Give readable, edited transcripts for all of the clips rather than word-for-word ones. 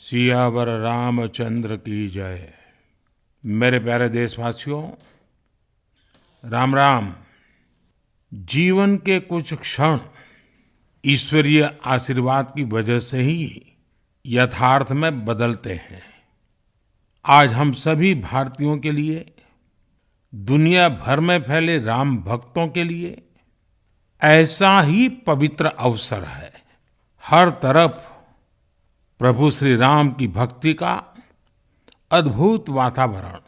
सियावर रामचंद्र की जय। मेरे प्यारे देशवासियों, राम राम। जीवन के कुछ क्षण ईश्वरीय आशीर्वाद की वजह से ही यथार्थ में बदलते हैं। आज हम सभी भारतीयों के लिए, दुनिया भर में फैले राम भक्तों के लिए ऐसा ही पवित्र अवसर है। हर तरफ प्रभु श्री राम की भक्ति का अद्भुत वातावरण,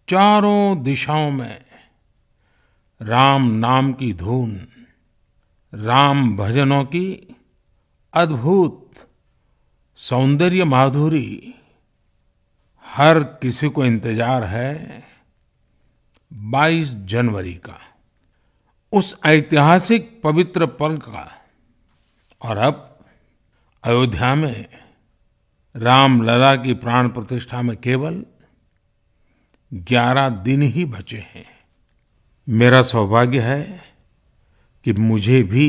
चारों दिशाओं में राम नाम की धुन, राम भजनों की अद्भुत सौंदर्य माधुरी। हर किसी को इंतजार है 22 जनवरी का, उस ऐतिहासिक पवित्र पल का। और अब अयोध्या में रामलला की प्राण प्रतिष्ठा में केवल 11 दिन ही बचे हैं। मेरा सौभाग्य है कि मुझे भी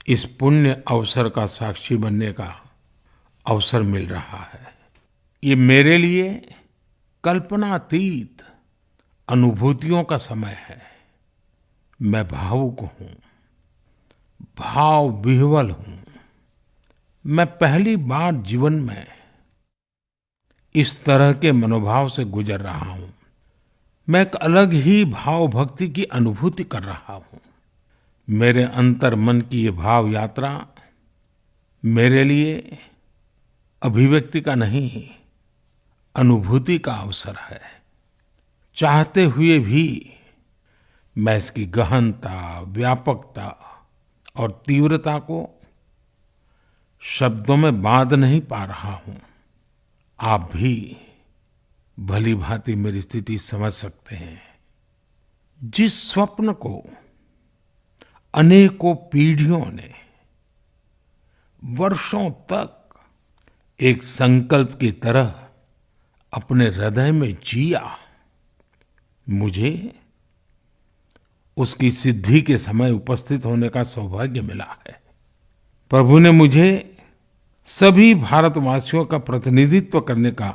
इस पुण्य अवसर का साक्षी बनने का अवसर मिल रहा है। ये मेरे लिए कल्पनातीत अनुभूतियों का समय है। मैं भावुक हूँ, भाव विह्वल हूँ। मैं पहली बार जीवन में इस तरह के मनोभाव से गुजर रहा हूँ। मैं एक अलग ही भाव भक्ति की अनुभूति कर रहा हूँ। मेरे अंतर मन की ये भाव यात्रा मेरे लिए अभिव्यक्ति का नहीं, अनुभूति का अवसर है। चाहते हुए भी मैं इसकी गहनता, व्यापकता और तीव्रता को शब्दों में बांध नहीं पा रहा हूँ। आप भी भली भांति मेरी स्थिति समझ सकते हैं। जिस स्वप्न को अनेकों पीढ़ियों ने वर्षों तक एक संकल्प की तरह अपने हृदय में जिया, मुझे उसकी सिद्धि के समय उपस्थित होने का सौभाग्य मिला है। प्रभु ने मुझे सभी भारतवासियों का प्रतिनिधित्व करने का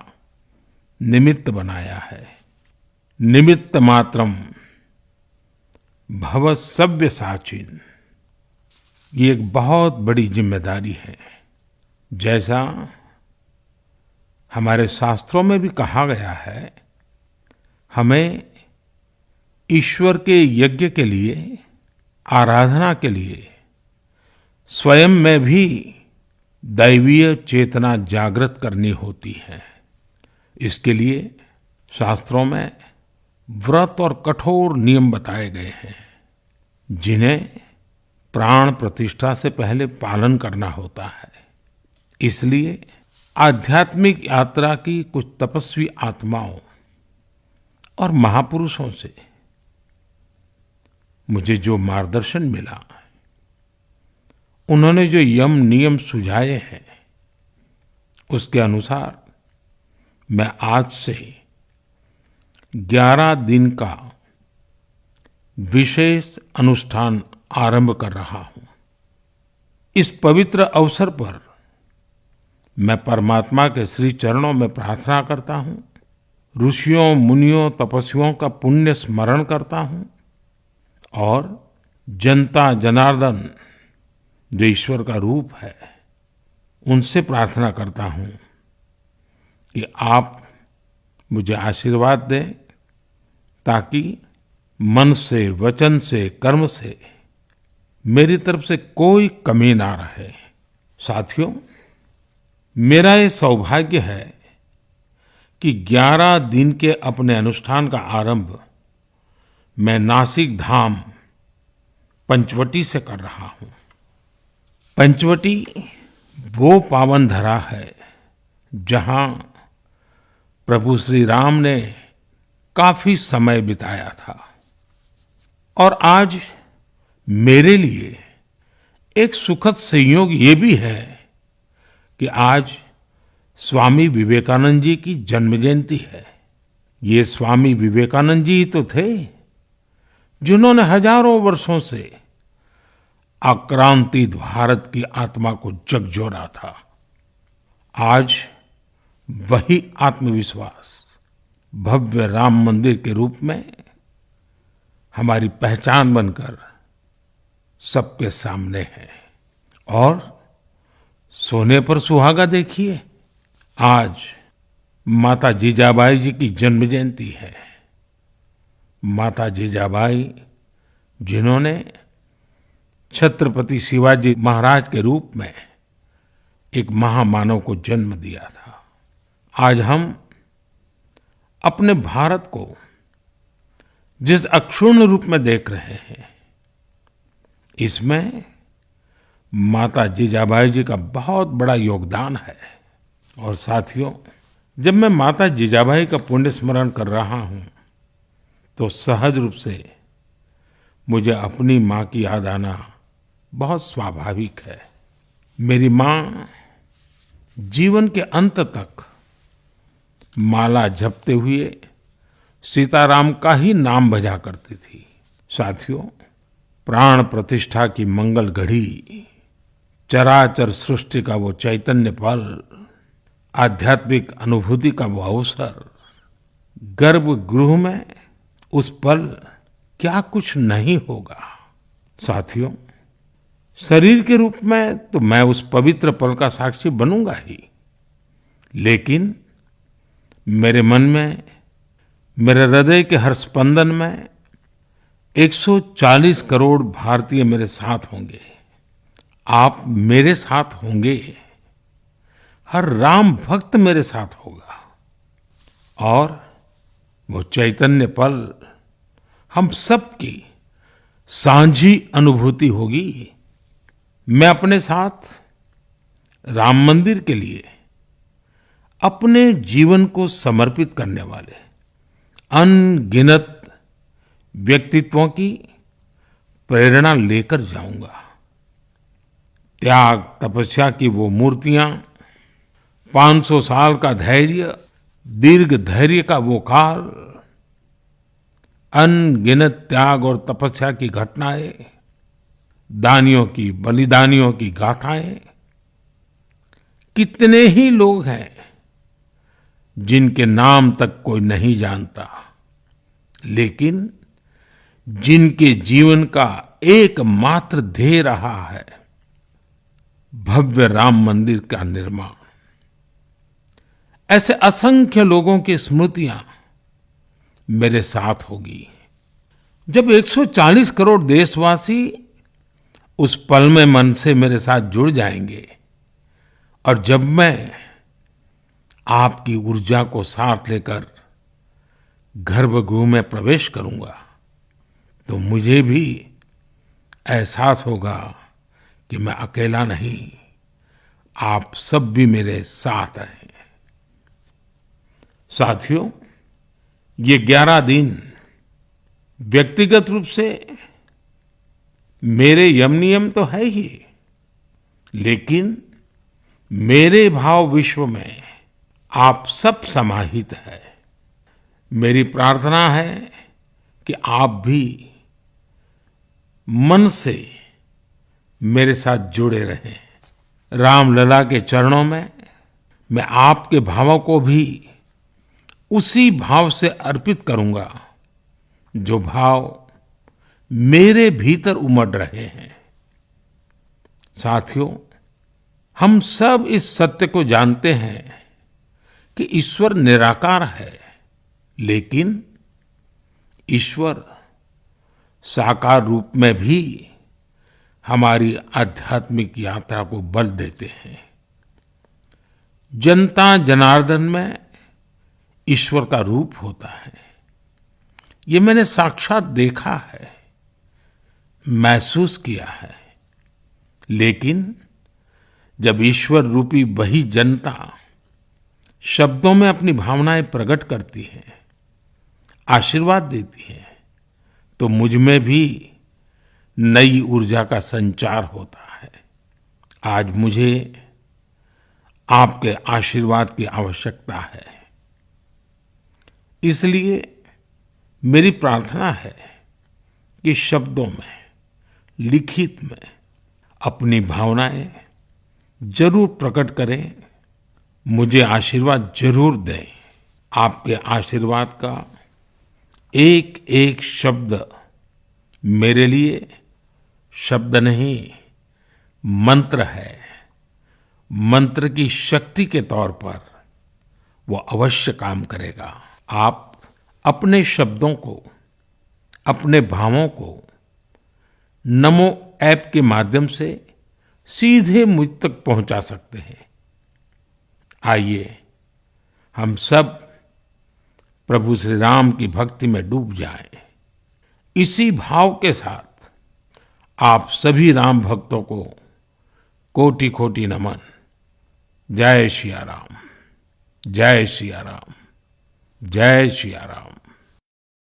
निमित्त बनाया है। निमित्त मात्रम भव सव्यसाचिन। ये एक बहुत बड़ी जिम्मेदारी है। जैसा हमारे शास्त्रों में भी कहा गया है, हमें ईश्वर के यज्ञ के लिए, आराधना के लिए स्वयं में भी दैवीय चेतना जागृत करनी होती है। इसके लिए शास्त्रों में व्रत और कठोर नियम बताए गए हैं, जिन्हें प्राण प्रतिष्ठा से पहले पालन करना होता है। इसलिए आध्यात्मिक यात्रा की कुछ तपस्वी आत्माओं और महापुरुषों से मुझे जो मार्गदर्शन मिला, उन्होंने जो यम नियम सुझाए हैं, उसके अनुसार मैं आज से 11 दिन का विशेष अनुष्ठान आरंभ कर रहा हूं। इस पवित्र अवसर पर मैं परमात्मा के श्री चरणों में प्रार्थना करता हूं, ऋषियों, मुनियों, तपस्वियों का पुण्य स्मरण करता हूं और जनता जनार्दन, जो ईश्वर का रूप है, उनसे प्रार्थना करता हूं कि आप मुझे आशीर्वाद दें, ताकि मन से, वचन से, कर्म से मेरी तरफ से कोई कमी ना रहे। साथियों, मेरा ये सौभाग्य है कि 11 दिन के अपने अनुष्ठान का आरंभ मैं नासिक धाम पंचवटी से कर रहा हूं। पंचवटी वो पावन धरा है जहां प्रभु श्री राम ने काफी समय बिताया था। और आज मेरे लिए एक सुखद संयोग ये भी है कि आज स्वामी विवेकानंद जी की जन्म जयंती है। ये स्वामी विवेकानंद जी ही तो थे जिन्होंने हजारों वर्षों से आक्रांतित भारत की आत्मा को झकझोरा था। आज वही आत्मविश्वास भव्य राम मंदिर के रूप में हमारी पहचान बनकर सबके सामने है। और सोने पर सुहागा देखिए, आज माता जीजाबाई जी की जन्म जयंती है। माता जीजाबाई जिन्होंने छत्रपति शिवाजी महाराज के रूप में एक महामानव को जन्म दिया था। आज हम अपने भारत को जिस अक्षुण्ण रूप में देख रहे हैं, इसमें माता जीजाबाई जी का बहुत बड़ा योगदान है। और साथियों, जब मैं माता जीजाबाई का पुण्य स्मरण कर रहा हूं तो सहज रूप से मुझे अपनी माँ की याद आना बहुत स्वाभाविक है। मेरी माँ जीवन के अंत तक माला जपते हुए सीताराम का ही नाम भजा करती थी। साथियों, प्राण प्रतिष्ठा की मंगल घड़ी, चराचर सृष्टि का वो चैतन्य पल, आध्यात्मिक अनुभूति का वो अवसर, गर्भगृह में उस पल क्या कुछ नहीं होगा। साथियों, शरीर के रूप में तो मैं उस पवित्र पल का साक्षी बनूंगा ही, लेकिन मेरे मन में, मेरे हृदय के हर स्पंदन में 140 करोड़ भारतीय मेरे साथ होंगे। आप मेरे साथ होंगे, हर राम भक्त मेरे साथ होगा और वो चैतन्य पल हम सबकी साझी अनुभूति होगी। मैं अपने साथ राम मंदिर के लिए अपने जीवन को समर्पित करने वाले अनगिनत व्यक्तित्वों की प्रेरणा लेकर जाऊंगा। त्याग तपस्या की वो मूर्तियां, 500 साल का धैर्य, दीर्घ धैर्य का वो काल, अनगिनत त्याग और तपस्या की घटनाएं, दानियों की, बलिदानियों की गाथाएं, कितने ही लोग हैं जिनके नाम तक कोई नहीं जानता, लेकिन जिनके जीवन का एकमात्र ध्येय रहा है भव्य राम मंदिर का निर्माण। ऐसे असंख्य लोगों की स्मृतियां मेरे साथ होगी। जब 140 करोड़ देशवासी उस पल में मन से मेरे साथ जुड़ जाएंगे और जब मैं आपकी ऊर्जा को साथ लेकर गर्भगृह में प्रवेश करूंगा तो मुझे भी एहसास होगा कि मैं अकेला नहीं, आप सब भी मेरे साथ हैं। साथियों, ये 11 दिन व्यक्तिगत रूप से मेरे यम नियम तो है ही, लेकिन मेरे भाव विश्व में आप सब समाहित है। मेरी प्रार्थना है कि आप भी मन से मेरे साथ जुड़े रहें। रामलला के चरणों में मैं आपके भावों को भी उसी भाव से अर्पित करूंगा जो भाव मेरे भीतर उमड़ रहे हैं। साथियों, हम सब इस सत्य को जानते हैं कि ईश्वर निराकार है, लेकिन ईश्वर साकार रूप में भी हमारी आध्यात्मिक यात्रा को बल देते हैं। जनता जनार्दन में ईश्वर का रूप होता है, ये मैंने साक्षात देखा है, महसूस किया है। लेकिन जब ईश्वर रूपी वही जनता शब्दों में अपनी भावनाएं प्रकट करती है, आशीर्वाद देती है, तो मुझ में भी नई ऊर्जा का संचार होता है। आज मुझे आपके आशीर्वाद की आवश्यकता है, इसलिए मेरी प्रार्थना है कि शब्दों में, लिखित में अपनी भावनाएं जरूर प्रकट करें मुझे आशीर्वाद जरूर दें। आपके आशीर्वाद का एक एक शब्द मेरे लिए शब्द नहीं, मंत्र है। मंत्र की शक्ति के तौर पर वो अवश्य काम करेगा। आप अपने शब्दों को, अपने भावों को नमो ऐप के माध्यम से सीधे मुझ तक पहुंचा सकते हैं। आइए हम सब प्रभु श्री राम की भक्ति में डूब जाएं। इसी भाव के साथ आप सभी राम भक्तों को कोटि कोटि नमन। जय सिया राम, जय सिया राम, जय सिया राम।